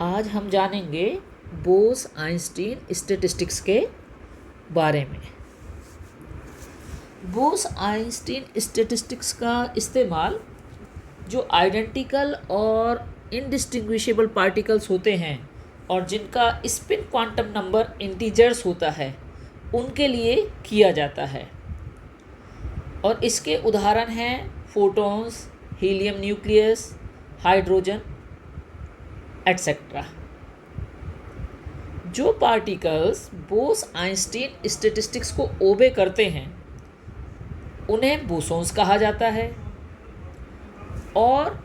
आज हम जानेंगे बोस आइंस्टीन स्टैटिस्टिक्स के बारे में। बोस आइंस्टीन स्टैटिस्टिक्स का इस्तेमाल जो आइडेंटिकल और इनडिस्टिंग्विशेबल पार्टिकल्स होते हैं और जिनका स्पिन क्वांटम नंबर इंटीजर्स होता है उनके लिए किया जाता है। और इसके उदाहरण हैं photons, helium nucleus, hydrogen etcetera. जो पार्टिकल्स बोस आइंस्टीन स्टैटिस्टिक्स को ओबे करते हैं उन्हें बोसॉन्स कहा जाता है, और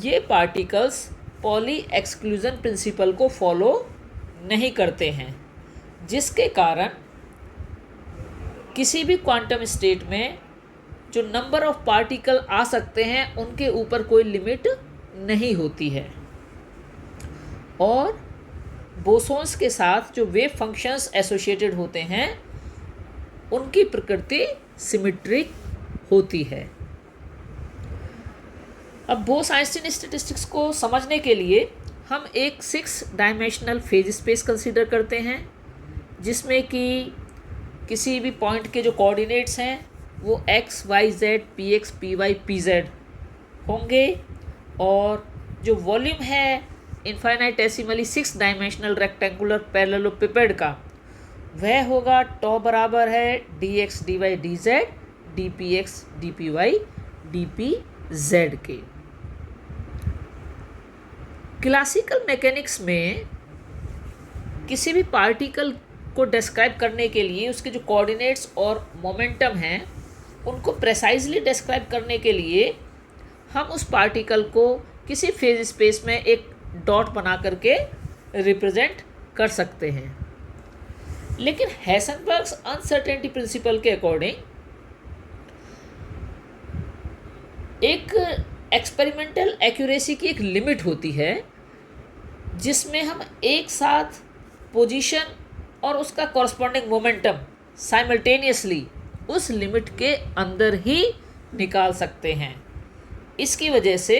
ये पार्टिकल्स पॉली एक्सक्लूजन प्रिंसिपल को फॉलो नहीं करते हैं, जिसके कारण किसी भी क्वांटम स्टेट में जो नंबर ऑफ पार्टिकल आ सकते हैं उनके ऊपर कोई लिमिट नहीं होती है। और बोसॉन्स के साथ जो वेव फंक्शंस एसोसिएटेड होते हैं उनकी प्रकृति सिमेट्रिक होती है। अब बोस आइंस्टीन स्टैटिस्टिक्स को समझने के लिए हम एक 6 डायमेंशनल फेज स्पेस कंसीडर करते हैं, जिसमें कि किसी भी पॉइंट के जो कोऑर्डिनेट्स हैं वो x, y, z, px, py, pz होंगे, और जो वॉल्यूम है इनफाइनाइटेसिमली 6 डायमेंशनल रेक्टेंगुलर पैरेललोपिपेड का वह होगा टॉ बराबर है dx, dy, dz, dpx, dpy, dpz के। क्लासिकल मैकेनिक्स में किसी भी पार्टिकल को डिस्क्राइब करने के लिए उसके जो कोऑर्डिनेट्स और मोमेंटम हैं उनको प्रेसाइजली डिस्क्राइब करने के लिए हम उस पार्टिकल को किसी फेज स्पेस में एक डॉट बना करके रिप्रेजेंट कर सकते हैं। लेकिन हेसेनबर्ग्स अनसर्टेनिटी प्रिंसिपल के अकॉर्डिंग एक एक्सपेरिमेंटल एक्यूरेसी की एक लिमिट होती है, जिसमें हम एक साथ पोजीशन और उसका कॉरस्पॉन्डिंग मोमेंटम साइमल्टेनियसली उस लिमिट के अंदर ही निकाल सकते हैं। इसकी वजह से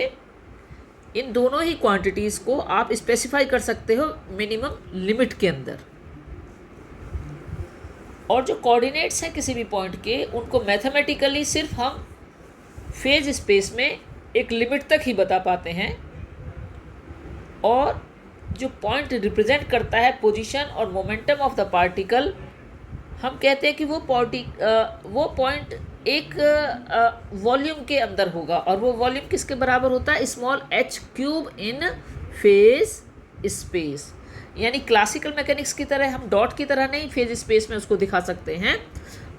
इन दोनों ही क्वांटिटीज़ को आप स्पेसिफाई कर सकते हो मिनिमम लिमिट के अंदर, और जो कोऑर्डिनेट्स हैं किसी भी पॉइंट के उनको मैथमेटिकली सिर्फ हम फेज स्पेस में एक लिमिट तक ही बता पाते हैं, और जो पॉइंट रिप्रेजेंट करता है पोजीशन और मोमेंटम ऑफ द पार्टिकल, हम कहते हैं कि वो पॉइंट एक वॉल्यूम के अंदर होगा, और वो वॉल्यूम किसके बराबर होता है? Small h cube in phase space. यानी क्लासिकल मैकेनिक्स की तरह हम डॉट की तरह नहीं फेज स्पेस में उसको दिखा सकते हैं,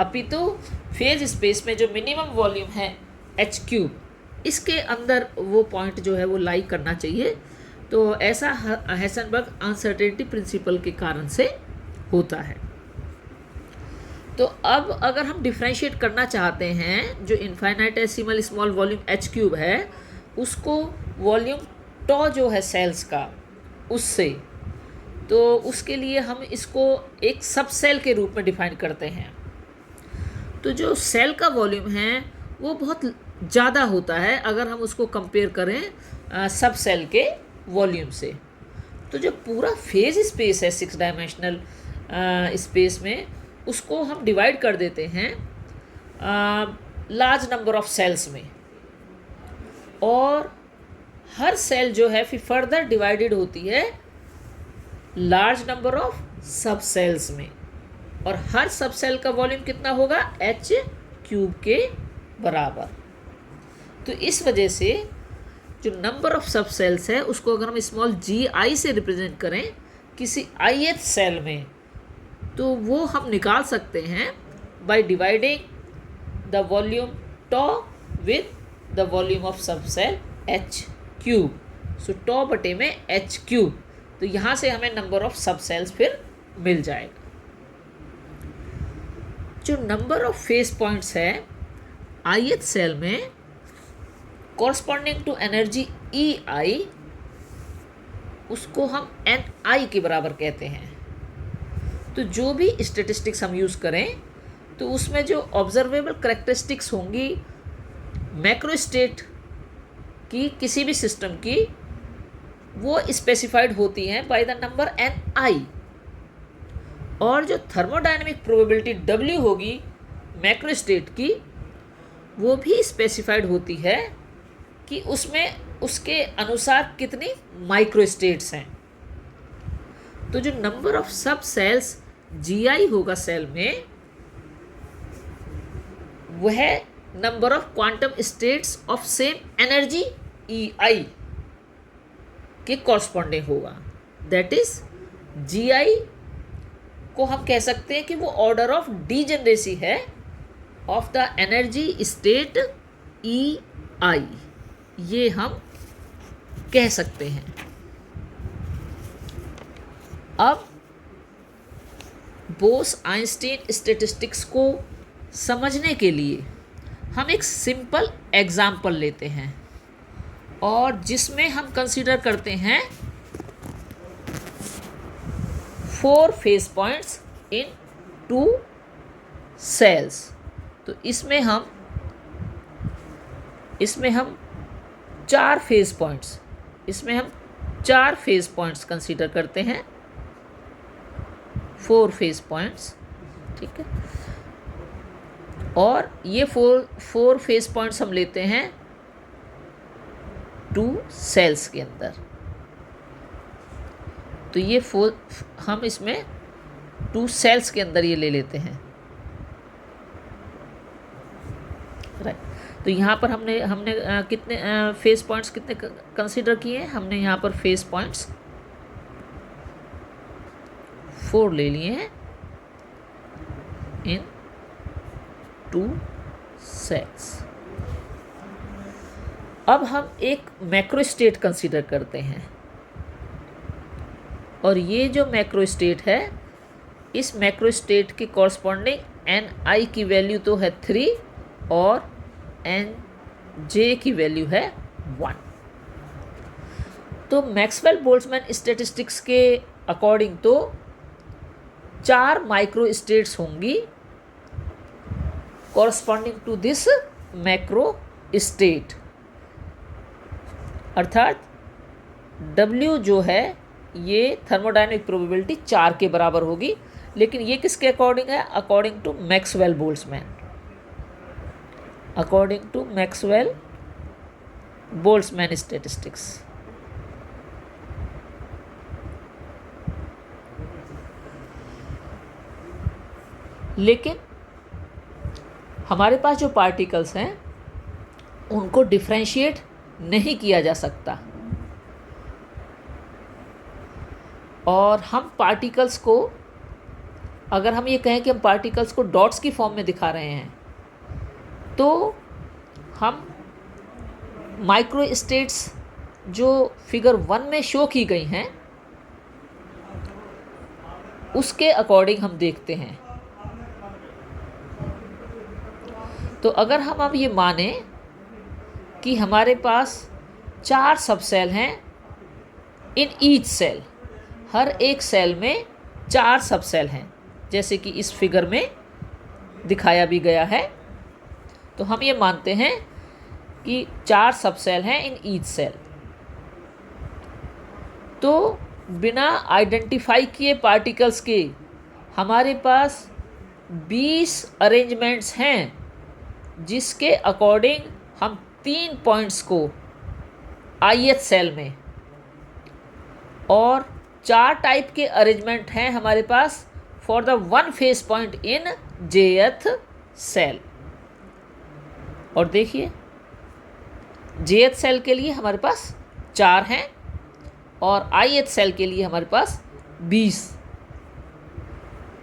अपितु फेज स्पेस में जो मिनिमम वॉल्यूम है h क्यूब, इसके अंदर वो पॉइंट जो है वो लाई करना चाहिए। तो ऐसा हेसेनबर्ग अनसर्टेनिटी प्रिंसिपल के कारण से होता है। तो अब अगर हम डिफ्रेंशिएट करना चाहते हैं जो infinitesimal small volume h cube है उसको वॉल्यूम टॉ जो है सेल्स का उससे, तो उसके लिए हम इसको एक सब सेल के रूप में डिफाइन करते हैं। तो जो सेल का वॉल्यूम है वो बहुत ज़्यादा होता है अगर हम उसको कंपेयर करें सब सेल के वॉल्यूम से। तो जो पूरा फेज स्पेस है 6 डायमेंशनल स्पेस में, उसको हम डिवाइड कर देते हैं लार्ज नंबर ऑफ सेल्स में, और हर सेल जो है फिर फर्दर डिवाइडेड होती है लार्ज नंबर ऑफ सब सेल्स में, और हर सब सेल का वॉल्यूम कितना होगा? h क्यूब के बराबर। तो इस वजह से जो नंबर ऑफ सब सेल्स है उसको अगर हम स्मॉल gi से रिप्रेजेंट करें किसी ith सेल में, तो वो हम निकाल सकते हैं by dividing the volume tau with the volume of sub cell h cube. So tau बटे में h क्यूब, तो यहाँ से हमें नंबर ऑफ सब सेल्स फिर मिल जाएगा। जो नंबर ऑफ फेस पॉइंट्स है ith सेल में कॉरस्पॉन्डिंग टू एनर्जी EI, उसको हम NI के बराबर कहते हैं। तो जो भी स्टैटिस्टिक्स हम यूज़ करें तो उसमें जो ऑब्जर्वेबल करेक्टरिस्टिक्स होंगी मैक्रो स्टेट की किसी भी सिस्टम की, वो स्पेसिफाइड होती हैं बाय द नंबर Ni, और जो थर्मोडायनेमिक प्रोबेबिलिटी W होगी मैक्रो स्टेट की, वो भी स्पेसिफाइड होती है कि उसमें उसके अनुसार कितनी माइक्रो स्टेट्स हैं। तो जो नंबर ऑफ सब सेल्स Gi होगा सेल में, वह number of quantum states of same energy Ei के कॉरस्पॉन्डिंग होगा। दैट इज Gi को हम कह सकते हैं कि वो ऑर्डर ऑफ डीजेनरेसी है of the energy state Ei, ये हम कह सकते हैं। अब बोस आइंस्टीन स्टैटिस्टिक्स को समझने के लिए हम एक सिंपल एग्जाम्पल लेते हैं, और जिसमें हम कंसीडर करते हैं 4 फेज पॉइंट्स इन 2 सेल्स। तो इसमें हम 4 फेज पॉइंट्स, इसमें हम 4 फेज पॉइंट्स कंसीडर करते हैं, 4 फेज पॉइंट्स, ठीक है। और ये 4 फेज पॉइंट्स हम लेते हैं 2 सेल्स के अंदर। तो ये हम इसमें 2 सेल्स के अंदर ये ले लेते हैं, राइट। तो यहाँ पर हमने कितने फेज पॉइंट्स कितने कंसीडर किए हैं? हमने यहाँ पर फेज पॉइंट्स 4 ले लिए हैं इन 2 सेल्स। अब हम एक मैक्रो स्टेट कंसीडर करते हैं, और ये जो मैक्रो स्टेट है, इस मैक्रो स्टेट के कॉरस्पॉन्डिंग Ni की वैल्यू तो है 3 और Nj की वैल्यू है 1। तो मैक्सवेल बोल्ट्जमैन स्टैटिस्टिक्स के अकॉर्डिंग तो 4 माइक्रो स्टेट्स होंगी corresponding to this macro state, अर्थात W जो है ये थर्मोडायनेमिक प्रोबेबिलिटी 4 के बराबर होगी। लेकिन ये किसके अकॉर्डिंग है? According to Maxwell Boltzmann, according to Maxwell Boltzmann statistics. लेकिन हमारे पास जो पार्टिकल्स हैं उनको डिफ्रेंशिएट नहीं किया जा सकता, और हम पार्टिकल्स को, अगर हम ये कहें कि हम पार्टिकल्स को डॉट्स की फॉर्म में दिखा रहे हैं, तो हम माइक्रो स्टेट्स जो फिगर 1 में शो की गई हैं उसके अकॉर्डिंग हम देखते हैं। तो अगर हम अब ये माने कि हमारे पास 4 सब सेल हैं इन ईच सेल, हर एक सेल में 4 सब सेल हैं, जैसे कि इस फिगर में दिखाया भी गया है। तो हम ये मानते हैं कि 4 सब सेल हैं इन ईच सेल। तो बिना आइडेंटिफाई किए पार्टिकल्स के हमारे पास 20 अरेंजमेंट्स हैं, जिसके अकॉर्डिंग हम 3 पॉइंट्स को ith सेल में, और 4 टाइप के अरेंजमेंट हैं हमारे पास for the 1 phase point in jth cell. और देखिए jth सेल के लिए हमारे पास 4 हैं, और ith सेल के लिए हमारे पास 20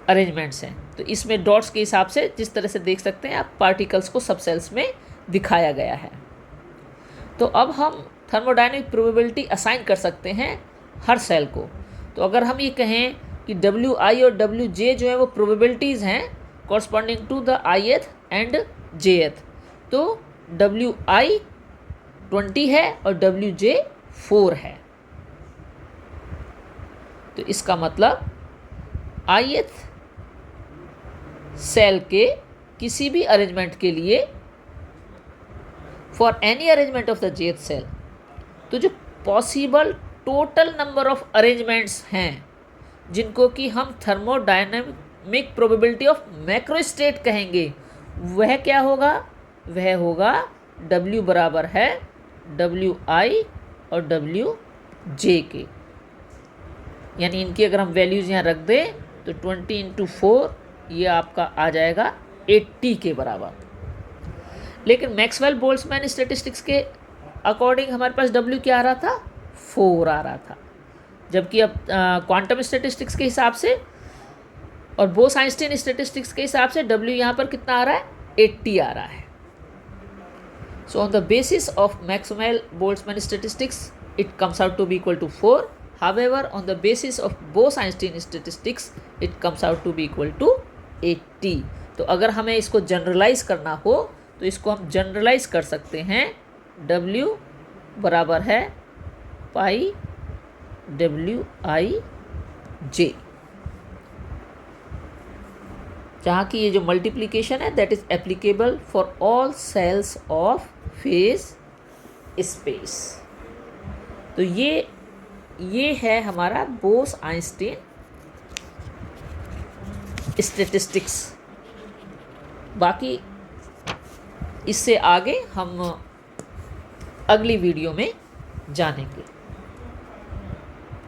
अरेंजमेंट्स हैं। तो इसमें डॉट्स के हिसाब से जिस तरह से देख सकते हैं आप, पार्टिकल्स को सब सेल्स में दिखाया गया है। तो अब हम थर्मोडायनेमिक प्रोबेबिलिटी असाइन कर सकते हैं हर सेल को। तो अगर हम ये कहें कि Wi और Wj जो है वो प्रोबेबिलिटीज़ हैं corresponding to the ith and jth, तो Wi 20 है और Wj 4 है। तो इसका मतलब ith सेल के किसी भी अरेंजमेंट के लिए, for any arrangement of the jth cell, तो जो possible total number of arrangements हैं जिनको कि हम थर्मोडायनेमिक प्रोबेबिलिटी ऑफ मैक्रोस्टेट कहेंगे, वह क्या होगा? वह होगा W बराबर है WI और WJ के। यानी इनकी अगर हम वैल्यूज़ यहाँ रख दें तो 20 × 4 ये आपका आ जाएगा 80 के बराबर। लेकिन मैक्सवेल बोल्ट्जमैन स्टैटिस्टिक्स के अकॉर्डिंग हमारे पास W क्या आ रहा था? 4 आ रहा था। जबकि अब क्वांटम स्टैटिस्टिक्स के हिसाब से और बोस आइंस्टीन स्टैटिस्टिक्स के हिसाब से W यहाँ पर कितना आ रहा है? 80 आ रहा है। So on the basis of Maxwell Boltzmann statistics it comes out to be equal to 4. However, on the basis of Bose-Einstein statistics, it comes out to be equal to 80. तो अगर हमें इसको जनरलाइज करना हो तो इसको हम जनरलाइज कर सकते हैं। W बराबर है पाई WIJ, जहाँ की ये जो मल्टीप्लिकेशन है that is applicable for all cells of phase space. तो ये है हमारा बोस आइंस्टीन स्टैटिस्टिक्स। बाकी इससे आगे हम अगली वीडियो में जानेंगे।